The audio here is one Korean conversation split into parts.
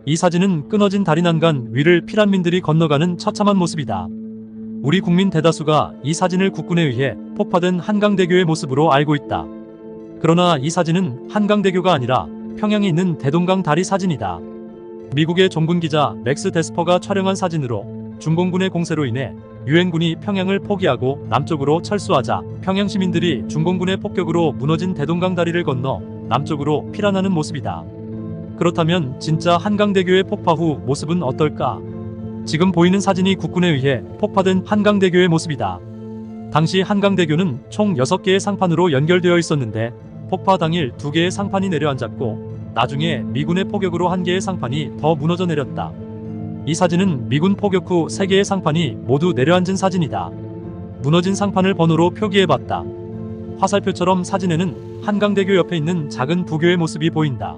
이 사진은 끊어진 다리 난간 위를 피난민들이 건너가는 처참한 모습이다. 우리 국민 대다수가 이 사진을 국군에 의해 폭파된 한강대교의 모습으로 알고 있다. 그러나 이 사진은 한강대교가 아니라 평양에 있는 대동강 다리 사진이다. 미국의 종군 기자 맥스 데스퍼가 촬영한 사진으로 중공군의 공세로 인해 유엔군이 평양을 포기하고 남쪽으로 철수하자 평양 시민들이 중공군의 폭격으로 무너진 대동강 다리를 건너 남쪽으로 피난하는 모습이다. 그렇다면 진짜 한강대교의 폭파 후 모습은 어떨까? 지금 보이는 사진이 국군에 의해 폭파된 한강대교의 모습이다. 당시 한강대교는 총 6개의 상판으로 연결되어 있었는데 폭파 당일 2개의 상판이 내려앉았고 나중에 미군의 포격으로 1개의 상판이 더 무너져 내렸다. 이 사진은 미군 포격 후 3개의 상판이 모두 내려앉은 사진이다. 무너진 상판을 번호로 표기해봤다. 화살표처럼 사진에는 한강대교 옆에 있는 작은 부교의 모습이 보인다.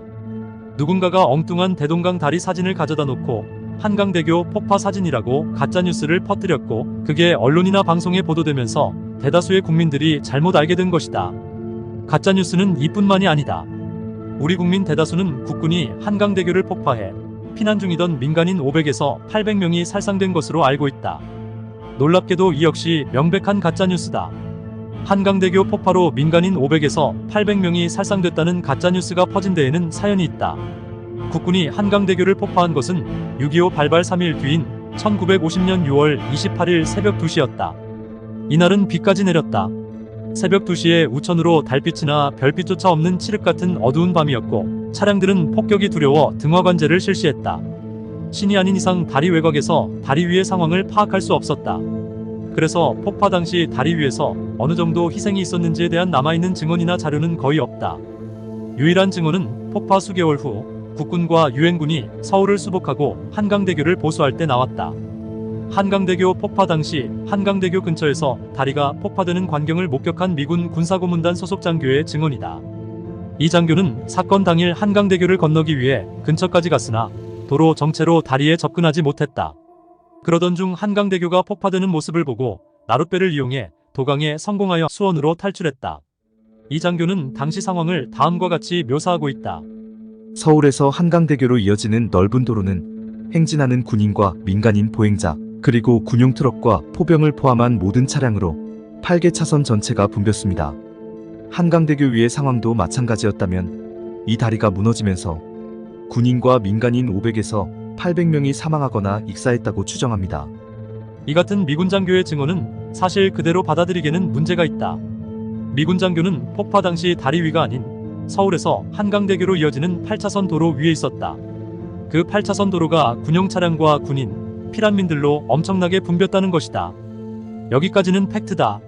누군가가 엉뚱한 대동강 다리 사진을 가져다 놓고 한강대교 폭파 사진이라고 가짜뉴스를 퍼뜨렸고 그게 언론이나 방송에 보도되면서 대다수의 국민들이 잘못 알게 된 것이다. 가짜뉴스는 이뿐만이 아니다. 우리 국민 대다수는 국군이 한강대교를 폭파해 피난 중이던 민간인 500에서 800명이 살상된 것으로 알고 있다. 놀랍게도 이 역시 명백한 가짜뉴스다. 한강대교 폭파로 민간인 500에서 800명이 살상됐다는 가짜뉴스가 퍼진 데에는 사연이 있다. 국군이 한강대교를 폭파한 것은 6.25 발발 3일 뒤인 1950년 6월 28일 새벽 2시였다. 이날은 비까지 내렸다. 새벽 2시에 우천으로 달빛이나 별빛조차 없는 칠흑 같은 어두운 밤이었고 차량들은 폭격이 두려워 등화관제를 실시했다. 신이 아닌 이상 다리 외곽에서 다리 위의 상황을 파악할 수 없었다. 그래서 폭파 당시 다리 위에서 어느 정도 희생이 있었는지에 대한 남아있는 증언이나 자료는 거의 없다. 유일한 증언은 폭파 수개월 후 국군과 유엔군이 서울을 수복하고 한강대교를 보수할 때 나왔다. 한강대교 폭파 당시 한강대교 근처에서 다리가 폭파되는 광경을 목격한 미군 군사고문단 소속 장교의 증언이다. 이 장교는 사건 당일 한강대교를 건너기 위해 근처까지 갔으나 도로 정체로 다리에 접근하지 못했다. 그러던 중 한강대교가 폭파되는 모습을 보고 나룻배를 이용해 도강에 성공하여 수원으로 탈출했다. 이 장교는 당시 상황을 다음과 같이 묘사하고 있다. 서울에서 한강대교로 이어지는 넓은 도로는 행진하는 군인과 민간인 보행자 그리고 군용 트럭과 포병을 포함한 모든 차량으로 8개 차선 전체가 붐볐습니다. 한강대교 위의 상황도 마찬가지였다면 이 다리가 무너지면서 군인과 민간인 500에서 800명이 사망하거나 익사했다고 추정합니다. 이 같은 미군 장교의 증언은 사실 그대로 받아들이기에는 문제가 있다. 미군 장교는 폭파 당시 다리 위가 아닌 서울에서 한강대교로 이어지는 8차선 도로 위에 있었다. 그 8차선 도로가 군용 차량과 군인, 피난민들로 엄청나게 붐볐다는 것이다. 여기까지는 팩트다.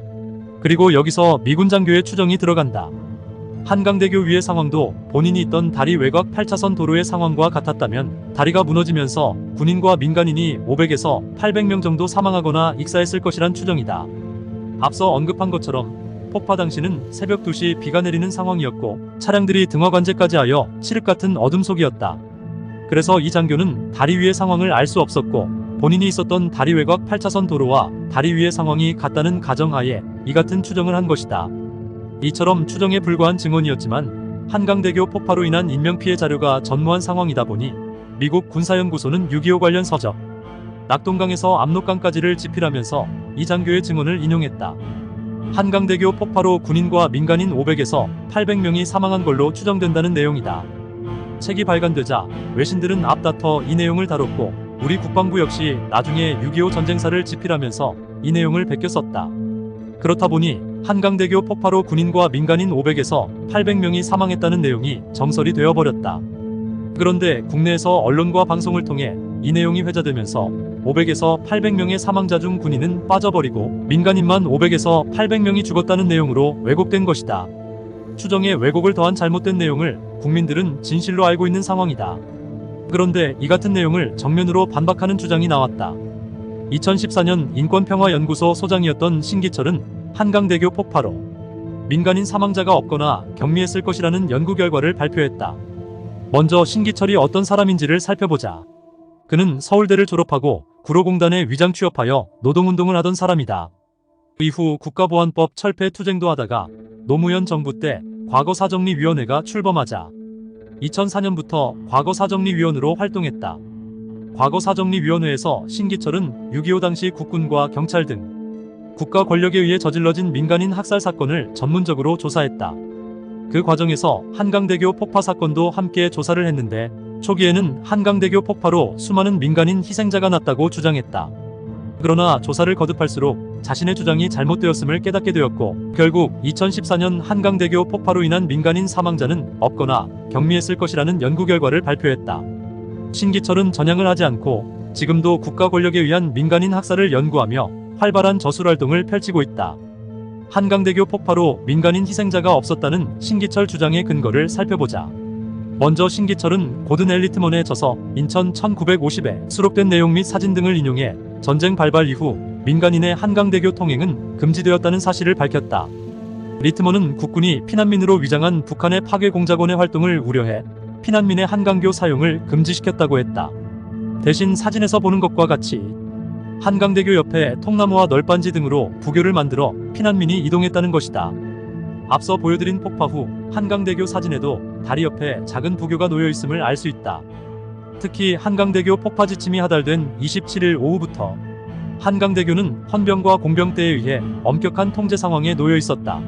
그리고 여기서 미군 장교의 추정이 들어간다. 한강대교 위의 상황도 본인이 있던 다리 외곽 8차선 도로의 상황과 같았다면 다리가 무너지면서 군인과 민간인이 500에서 800명 정도 사망하거나 익사했을 것이란 추정이다. 앞서 언급한 것처럼 폭파 당시는 새벽 2시 비가 내리는 상황이었고 차량들이 등화관제까지 하여 칠흑 같은 어둠 속이었다. 그래서 이 장교는 다리 위의 상황을 알 수 없었고 본인이 있었던 다리 외곽 8차선 도로와 다리 위의 상황이 같다는 가정하에 이 같은 추정을 한 것이다. 이처럼 추정에 불과한 증언이었지만 한강대교 폭파로 인한 인명피해 자료가 전무한 상황이다 보니 미국 군사연구소는 6.25 관련 서적, 낙동강에서 압록강까지를 집필하면서 이 장교의 증언을 인용했다. 한강대교 폭파로 군인과 민간인 500에서 800명이 사망한 걸로 추정된다는 내용이다. 책이 발간되자 외신들은 앞다퉈 이 내용을 다뤘고 우리 국방부 역시 나중에 6.25 전쟁사를 집필하면서 이 내용을 베껴 썼다. 그렇다 보니 한강대교 폭파로 군인과 민간인 500에서 800명이 사망했다는 내용이 정설이 되어버렸다. 그런데 국내에서 언론과 방송을 통해 이 내용이 회자되면서 500에서 800명의 사망자 중 군인은 빠져버리고 민간인만 500에서 800명이 죽었다는 내용으로 왜곡된 것이다. 추정에 왜곡을 더한 잘못된 내용을 국민들은 진실로 알고 있는 상황이다. 그런데 이 같은 내용을 정면으로 반박하는 주장이 나왔다. 2014년 인권평화연구소 소장이었던 신기철은 한강대교 폭파로 민간인 사망자가 없거나 경미했을 것이라는 연구 결과를 발표했다. 먼저 신기철이 어떤 사람인지를 살펴보자. 그는 서울대를 졸업하고 구로공단에 위장 취업하여 노동운동을 하던 사람이다. 이후 국가보안법 철폐 투쟁도 하다가 노무현 정부 때 과거사정리위원회가 출범하자 2004년부터 과거사정리위원으로 활동했다. 과거사정리위원회에서 신기철은 6.25 당시 국군과 경찰 등 국가 권력에 의해 저질러진 민간인 학살 사건을 전문적으로 조사했다. 그 과정에서 한강대교 폭파 사건도 함께 조사를 했는데 초기에는 한강대교 폭파로 수많은 민간인 희생자가 났다고 주장했다. 그러나 조사를 거듭할수록 자신의 주장이 잘못되었음을 깨닫게 되었고 결국 2014년 한강대교 폭파로 인한 민간인 사망자는 없거나 경미했을 것이라는 연구 결과를 발표했다. 신기철은 전향을 하지 않고 지금도 국가 권력에 의한 민간인 학살을 연구하며 활발한 저술활동을 펼치고 있다. 한강대교 폭파로 민간인 희생자가 없었다는 신기철 주장의 근거를 살펴보자. 먼저 신기철은 고든 엘리트먼에 저서 인천 1950에 수록된 내용 및 사진 등을 인용해 전쟁 발발 이후 민간인의 한강대교 통행은 금지되었다는 사실을 밝혔다. 리트먼은 국군이 피난민으로 위장한 북한의 파괴 공작원의 활동을 우려해 피난민의 한강교 사용을 금지시켰다고 했다. 대신 사진에서 보는 것과 같이 한강대교 옆에 통나무와 널빤지 등으로 부교를 만들어 피난민이 이동했다는 것이다. 앞서 보여드린 폭파 후 한강대교 사진에도 다리 옆에 작은 부교가 놓여 있음을 알 수 있다. 특히 한강대교 폭파 지침이 하달된 27일 오후부터 한강대교는 헌병과 공병대에 의해 엄격한 통제 상황에 놓여 있었다.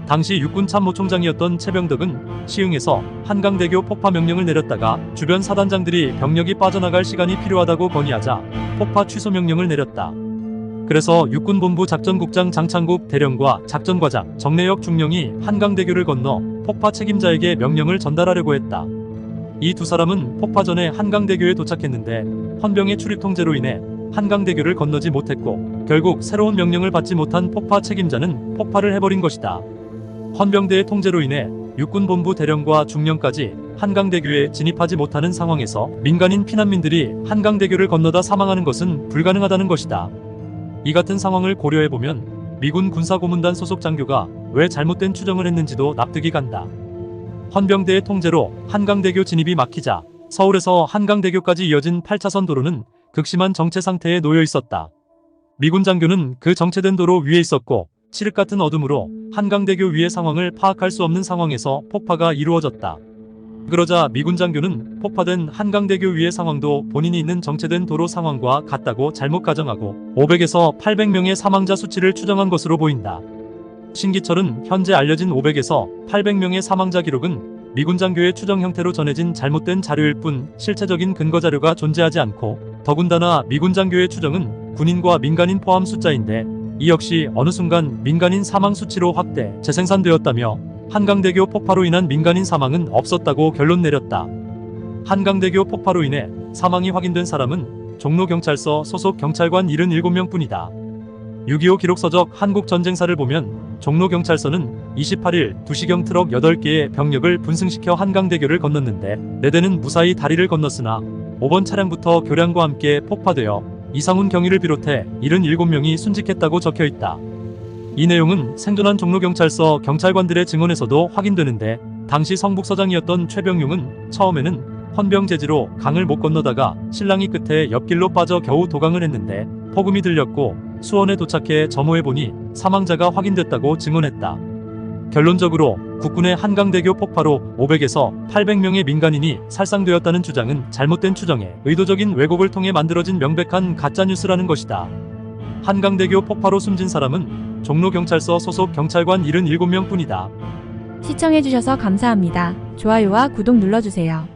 당시 육군 참모총장이었던 최병덕은 시흥에서 한강대교 폭파 명령을 내렸다가 주변 사단장들이 병력이 빠져나갈 시간이 필요하다고 건의하자 폭파 취소 명령을 내렸다. 그래서 육군본부 작전국장 장창국 대령과 작전과장 정래역 중령이 한강대교를 건너 폭파 책임자에게 명령을 전달하려고 했다. 이 두 사람은 폭파 전에 한강대교에 도착했는데 헌병의 출입 통제로 인해 한강대교를 건너지 못했고 결국 새로운 명령을 받지 못한 폭파 책임자는 폭파를 해버린 것이다. 헌병대의 통제로 인해 육군본부 대령과 중령까지 한강대교에 진입하지 못하는 상황에서 민간인 피난민들이 한강대교를 건너다 사망하는 것은 불가능하다는 것이다. 이 같은 상황을 고려해보면 미군 군사고문단 소속 장교가 왜 잘못된 추정을 했는지도 납득이 간다. 헌병대의 통제로 한강대교 진입이 막히자 서울에서 한강대교까지 이어진 8차선 도로는 극심한 정체 상태에 놓여 있었다. 미군 장교는 그 정체된 도로 위에 있었고 칠흑 같은 어둠으로 한강대교 위의 상황을 파악할 수 없는 상황에서 폭파가 이루어졌다. 그러자 미군 장교는 폭파된 한강대교 위의 상황도 본인이 있는 정체된 도로 상황과 같다고 잘못 가정하고 500에서 800명의 사망자 수치를 추정한 것으로 보인다. 신기철은 현재 알려진 500에서 800명의 사망자 기록은 미군 장교의 추정 형태로 전해진 잘못된 자료일 뿐 실체적인 근거 자료가 존재하지 않고 더군다나 미군 장교의 추정은 군인과 민간인 포함 숫자인데 이 역시 어느 순간 민간인 사망 수치로 확대, 재생산되었다며 한강대교 폭파로 인한 민간인 사망은 없었다고 결론 내렸다. 한강대교 폭파로 인해 사망이 확인된 사람은 종로경찰서 소속 경찰관 77명 뿐이다. 6.25 기록서적 한국전쟁사를 보면 종로경찰서는 28일 2시경 트럭 8개의 병력을 분승시켜 한강대교를 건넜는데 4대는 무사히 다리를 건넜으나 5번 차량부터 교량과 함께 폭파되어 이상훈 경위를 비롯해 77명이 순직했다고 적혀있다. 이 내용은 생존한 종로경찰서 경찰관들의 증언에서도 확인되는데 당시 성북서장이었던 최병용은 처음에는 헌병제지로 강을 못 건너다가 신랑이 끝에 옆길로 빠져 겨우 도강을 했는데 폭음이 들렸고 수원에 도착해 점호해보니 사망자가 확인됐다고 증언했다. 결론적으로 국군의 한강대교 폭파로 500에서 800명의 민간인이 살상되었다는 주장은 잘못된 추정에 의도적인 왜곡을 통해 만들어진 명백한 가짜뉴스라는 것이다. 한강대교 폭파로 숨진 사람은 종로경찰서 소속 경찰관 77명 뿐이다. 시청해주셔서 감사합니다. 좋아요와 구독 눌러주세요.